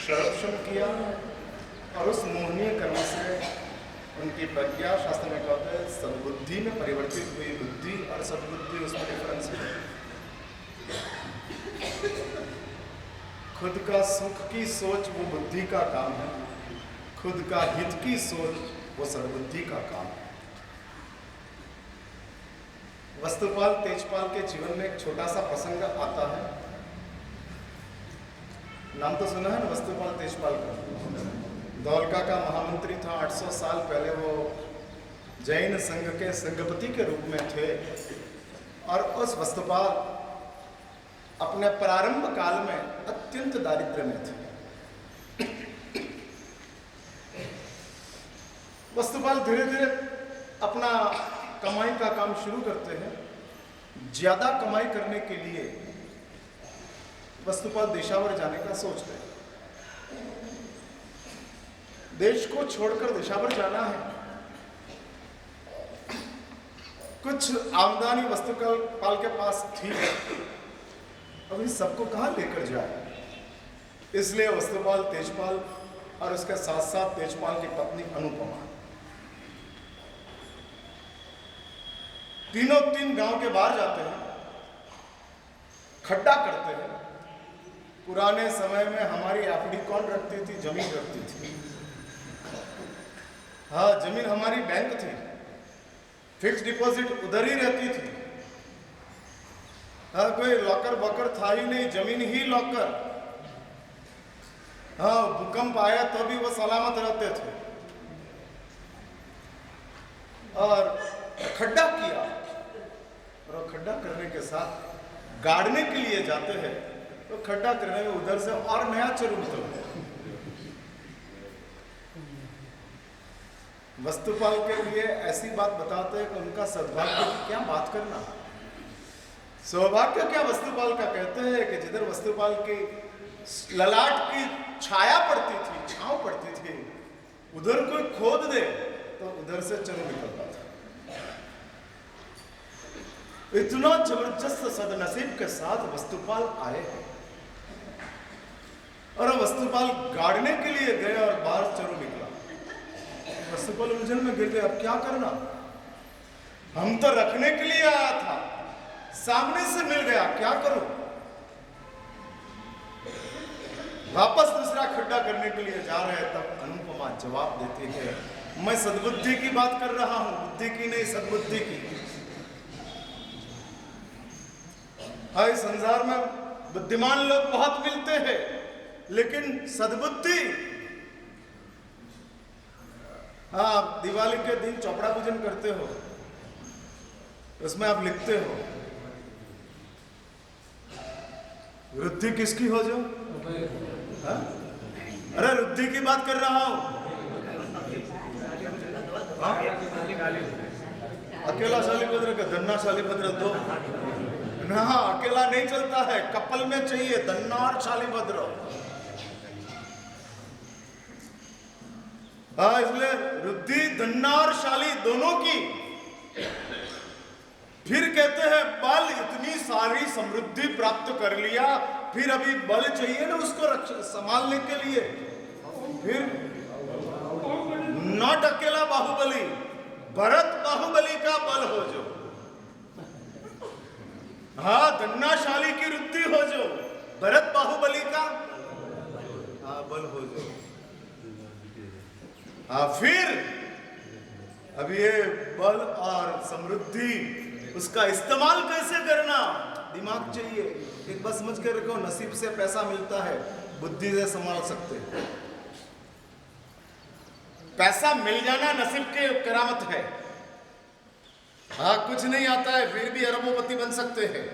संरक्षण किया और उस मोहनीय कर्म से उनकी प्रज्ञा, शास्त्र में कहते हैं, सद्बुद्धि में परिवर्तित हुई। बुद्धि और सद्बुद्धि, उसमें डिफरेंस है। खुद का सुख की सोच वो बुद्धि का काम है, खुद का हित की सोच वो सद्बुद्धि का काम है। वस्तुपाल तेजपाल के जीवन में एक छोटा सा प्रसंग आता है। नाम तो सुना है ना वस्तुपाल तेजपाल का। धौलका का महामंत्री था। 800 साल पहले वो जैन संघ के संघपति के रूप में थे और उस वस्तुपाल अपने प्रारंभ काल में अत्यंत दारिद्र्य में थे। वस्तुपाल धीरे धीरे अपना कमाई का काम शुरू करते हैं। ज्यादा कमाई करने के लिए वस्तुपाल देशावर जाने का सोचते हैं। देश को छोड़कर देशावर जाना है। कुछ आमदनी वस्तुपाल के पास थी, अभी सबको कहां लेकर जाए। इसलिए वस्तुपाल तेजपाल और उसके साथ साथ तेजपाल की पत्नी अनुपमा तीनों 3 गांव के बाहर जाते हैं, खड्डा करते हैं। पुराने समय में हमारी एफडी कौन रखती थी? जमीन रखती थी। हाँ, जमीन हमारी बैंक थी, फिक्स डिपॉजिट उधर ही रहती थी। हाँ, कोई लॉकर वॉकर था ही नहीं, जमीन ही लॉकर। हाँ, भूकंप आया तो भी वो सलामत रहते थे। और खड्डा किया, और खड्डा करने के साथ गाड़ने के लिए जाते हैं तो खड्डा करने में उधर से और नया चरु निकलता है। वस्तुपाल के लिए ऐसी बात बताते हैं कि उनका सद्भाग्य की क्या बात करना, सौभाग्य क्या वस्तुपाल का। कहते हैं कि जिधर वस्तुपाल की ललाट की छाया पड़ती थी, छांव पड़ती थी, उधर कोई खोद दे तो उधर से चरु निकलता था। इतना जबरदस्त सदनसीब के साथ वस्तुपाल आए और वस्तुपाल गाड़ने के लिए गए और बाहर चरु निकला। वस्तुपाल उलझन में गिर गए, अब क्या करना। हम तो रखने के लिए आया था, सामने से मिल गया, क्या करूं। वापस दूसरा खड्डा करने के लिए जा रहे हैं, तब अनुपमा जवाब देती है, मैं सद्बुद्धि की बात कर रहा हूं, बुद्धि की नहीं, सद्बुद्धि की। हाँ, इस संसार में बुद्धिमान लोग बहुत मिलते हैं, लेकिन सद्बुद्धि। हाँ, दिवाली के दिन चौपड़ा पूजन करते हो, उसमें आप लिखते हो वृद्धि किसकी हो जो? हाँ? अरे वृद्धि की बात कर रहा हूं। हाँ? अकेला शालीभद्र का धन्ना शालीभद्र दो ना, अकेला नहीं चलता है, कपल में चाहिए धन्ना और शालीभद्र। हाँ, इसलिए वृद्धि धन्ना और शाली दोनों की। फिर कहते हैं बल, इतनी सारी समृद्धि प्राप्त कर लिया, फिर अभी बल चाहिए ना उसको संभालने के लिए। फिर नॉट अकेला बाहुबली, भरत बाहुबली का बल हो जो। हाँ, धन्नाशाली की वृद्धि हो जो, भरत बाहुबली का हाँ बल हो जो। हाँ, फिर अब ये बल और समृद्धि, उसका इस्तेमाल कैसे करना, दिमाग चाहिए। एक बात समझ कर रखो, नसीब से पैसा मिलता है, बुद्धि से संभाल सकते हैं। पैसा मिल जाना नसीब की करामत है। हाँ, कुछ नहीं आता है फिर भी अरबोपति बन सकते हैं।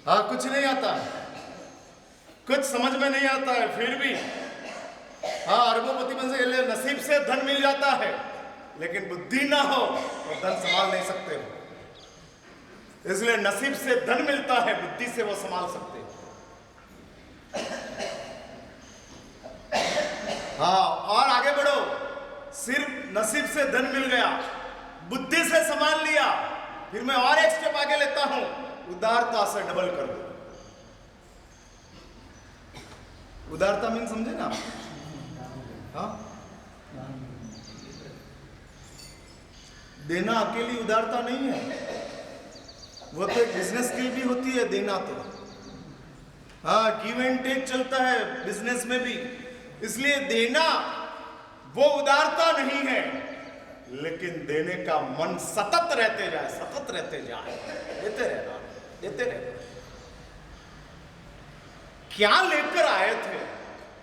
हाँ, कुछ नहीं आता है, कुछ समझ में नहीं आता है, फिर भी हाँ अरबोपति बन सकते। नसीब से धन मिल जाता है, लेकिन बुद्धि ना हो तो धन संभाल नहीं सकते हो। इसलिए नसीब से धन मिलता है, बुद्धि से वो संभाल सकते हैं। हाँ, और आगे बढ़ो। सिर्फ नसीब से धन मिल गया, बुद्धि से संभाल लिया, फिर मैं और एक स्टेप आगे लेता हूं, उदारता से डबल कर दो। उदारता मीन समझे ना आप? हाँ, देना अकेली उदारता नहीं है, वो तो एक बिजनेस स्किल भी होती है देना तो। हाँ, गिव एंड टेक चलता है बिजनेस में भी, इसलिए देना वो उदारता नहीं है, लेकिन देने का मन सतत रहते जाए, सतत रहते जाए, देते रहना, देते रहना। क्या लेकर आए थे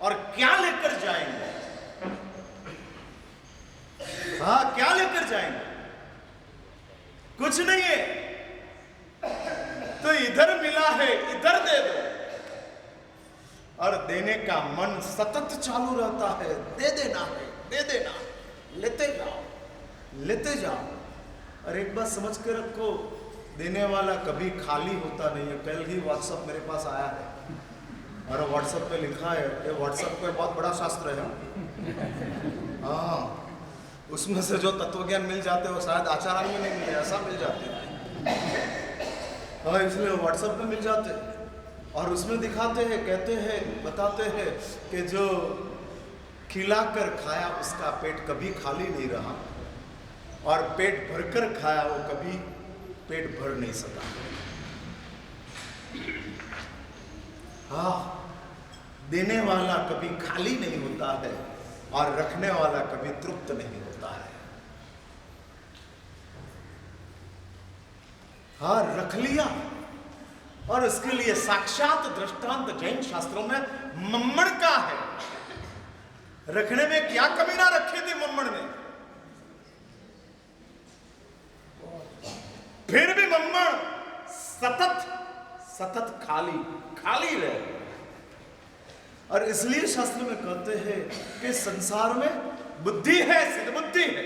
और क्या लेकर जाएंगे? हाँ, क्या लेकर जाएंगे? कुछ नहीं है, तो इधर मिला है इधर दे दो, और देने का मन सतत चालू रहता है, दे देना है, दे देना, लेते जाओ, लेते जाओ। और एक बात समझ के रखो, देने वाला कभी खाली होता नहीं है। कल ही व्हाट्सएप मेरे पास आया है और व्हाट्सएप पे लिखा है, ये व्हाट्सएप पे बहुत बड़ा शास्त्र है। हाँ, उसमें से जो तत्वज्ञान मिल जाते हैं वो शायद आचार्य में नहीं मिले, ऐसा मिल जाते हैं। हाँ, इसलिए व्हाट्सएप पे मिल जाते हैं और उसमें दिखाते हैं, कहते हैं, बताते हैं कि जो खिलाकर खाया उसका पेट कभी खाली नहीं रहा, और पेट भरकर खाया वो कभी पेट भर नहीं सका। हाँ, देने वाला कभी खाली नहीं होता है और रखने वाला कभी तृप्त नहीं होता है। हाँ, रख लिया, और इसके लिए साक्षात दृष्टांत जैन शास्त्रों में मम्मण का है। रखने में क्या कमी ना रखी थी मम्मण ने, फिर भी मम्मण सतत सतत खाली खाली रहे। और इसलिए शास्त्र में कहते हैं कि संसार में बुद्धि है, सिद्ध बुद्धि है,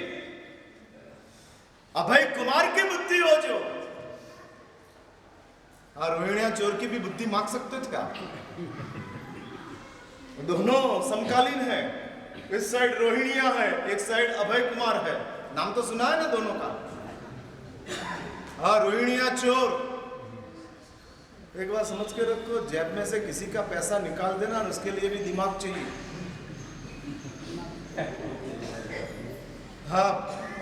अभय कुमार की बुद्धि हो जो। और रोहिणिया चोर की भी बुद्धि मांग सकते थे आप? दोनों समकालीन है, इस साइड रोहिणिया है, एक साइड अभय कुमार है, नाम तो सुना है ना दोनों का। हाँ, रोहिणिया चोर। एक बार समझ के रखो, जेब में से किसी का पैसा निकाल देना, उसके लिए भी दिमाग चाहिए। हाँ,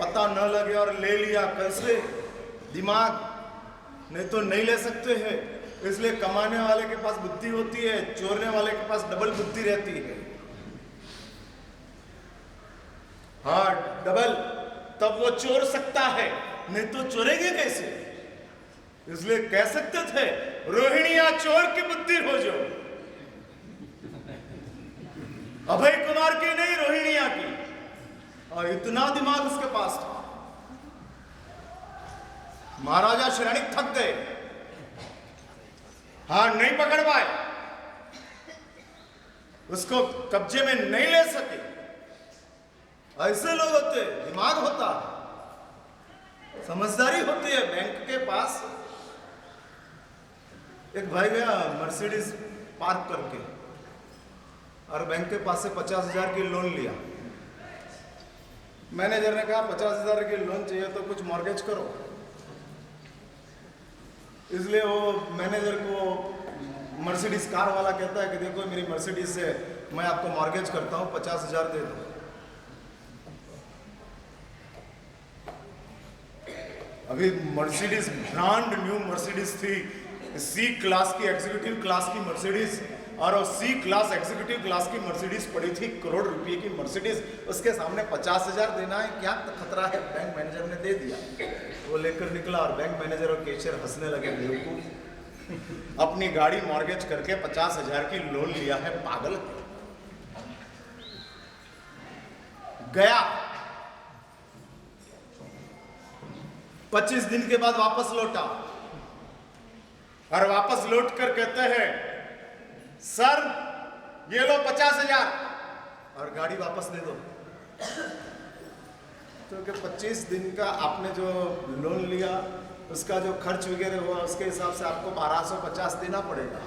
पता न लगे और ले लिया, कैसे? दिमाग, नहीं तो नहीं ले सकते हैं। इसलिए कमाने वाले के पास बुद्धि होती है, चोरने वाले के पास डबल बुद्धि रहती है। हाँ, डबल, तब वो चोर सकता है, नहीं तो चोरेंगे कैसे? इसलिए कह सकते थे रोहिणिया चोर की बुद्धि हो जो, अभय कुमार की नहीं, रोहिणिया की। और इतना दिमाग उसके पास था। महाराजा श्रेणिक थक गए, हाँ, नहीं पकड़ पाए, उसको कब्जे में नहीं ले सके। ऐसे लोग होते, दिमाग होता है, समझदारी होती है। बैंक के पास एक भाई गया मर्सिडीज पार्क करके, और बैंक के पास से 50,000 की लोन लिया। मैनेजर ने कहा 50,000 की लोन चाहिए तो कुछ मॉर्गेज करो। इसलिए वो मैनेजर को मर्सिडीज कार वाला कहता है कि देखो मेरी मर्सिडीज से मैं आपको मॉर्गेज करता हूँ, 50,000 दे दो। अभी मर्सिडीज ब्रांड न्यू मर्सिडीज थी, सी क्लास की, एग्जीक्यूटिव क्लास की मर्सिडीज, और सी क्लास एग्जीक्यूटिव क्लास की मर्सिडीज पड़ी थी, करोड़ रुपए की मर्सिडीज। उसके सामने 50,000 देना है, क्या खतरा है? बैंक मैनेजर ने दे दिया। वो लेकर निकला और बैंक मैनेजर और कैशियर हंसने लगे, बेवकूफ, अपनी गाड़ी मॉर्गेज करके 50,000 की लोन लिया है, पागल। गया, 25 दिन के बाद वापस लौटा, और वापस लौट कर कहते हैं सर ये लो 50,000 और गाड़ी वापस दे दो। तो कि 25 दिन का आपने जो लोन लिया उसका जो खर्च वगैरह हुआ उसके हिसाब से आपको 1250 देना पड़ेगा।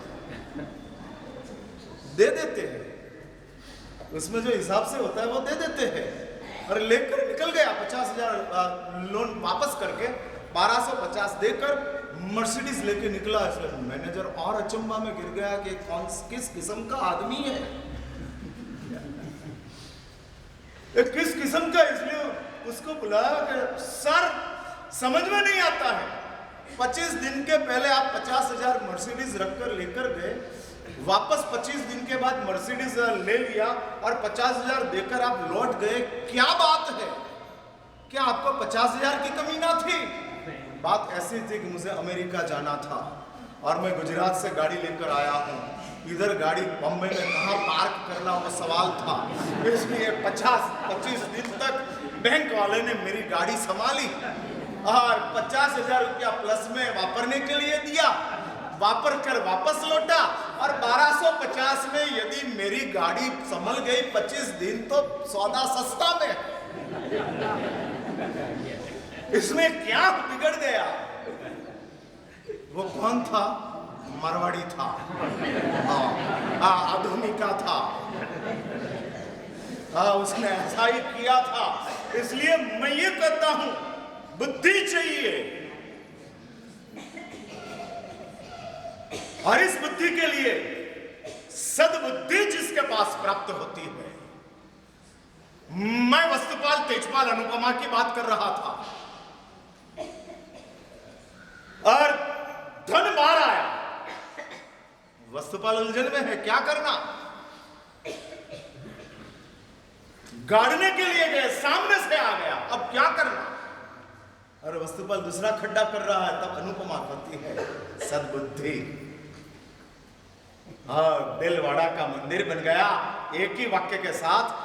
दे देते हैं, उसमें जो हिसाब से होता है वो दे देते हैं। और लेकर निकल गया 50,000 लोन वापस करके 1250 देकर मर्सिडीज लेके निकला। इसलिए मैनेजर और अचंभा में गिर गया कि कौन किस किस्म का आदमी है। किस किस्म का, इसलिए उसको बुलाया कि सर समझ में नहीं आता है, 25 दिन के पहले आप 50,000 मर्सिडीज रखकर लेकर गए, वापस 25 दिन के बाद मर्सिडीज ले लिया और 50,000 देकर आप लौट गए, क्या बात है? क्या आपको 50,000 की कमी ना थी? बात ऐसी थी कि मुझे अमेरिका जाना था और मैं गुजरात से गाड़ी लेकर आया हूँ, इधर गाड़ी बम्बई में कहाँ पार्क करना वो सवाल था, इसलिए 25 दिन तक बैंक वाले ने मेरी गाड़ी संभाली और 50,000 रुपया प्लस में वापरने के लिए दिया, वापर कर वापस लौटा और 1250 में यदि मेरी गाड़ी संभल गई 25 दिन तो सौदा सस्ता में। इसमें क्या बिगड़ गया? वो कौन था? मारवाड़ी था, आधुनिका था, उसने ऐसा ही किया था। इसलिए मैं ये कहता हूं, बुद्धि चाहिए और इस बुद्धि के लिए सद्बुद्धि जिसके पास प्राप्त होती है। मैं वस्तुपाल तेजपाल अनुपमा की बात कर रहा था और धन बाहर आया, वस्तुपाल उलझन में है, क्या करना? गाड़ने के लिए गए, सामने से आ गया, अब क्या करना? अरे वस्तुपाल दूसरा खड्डा कर रहा है, तब अनुपमा कहती है सद्बुद्धि। हाँ, दिलवाड़ा का मंदिर बन गया एक ही वाक्य के साथ।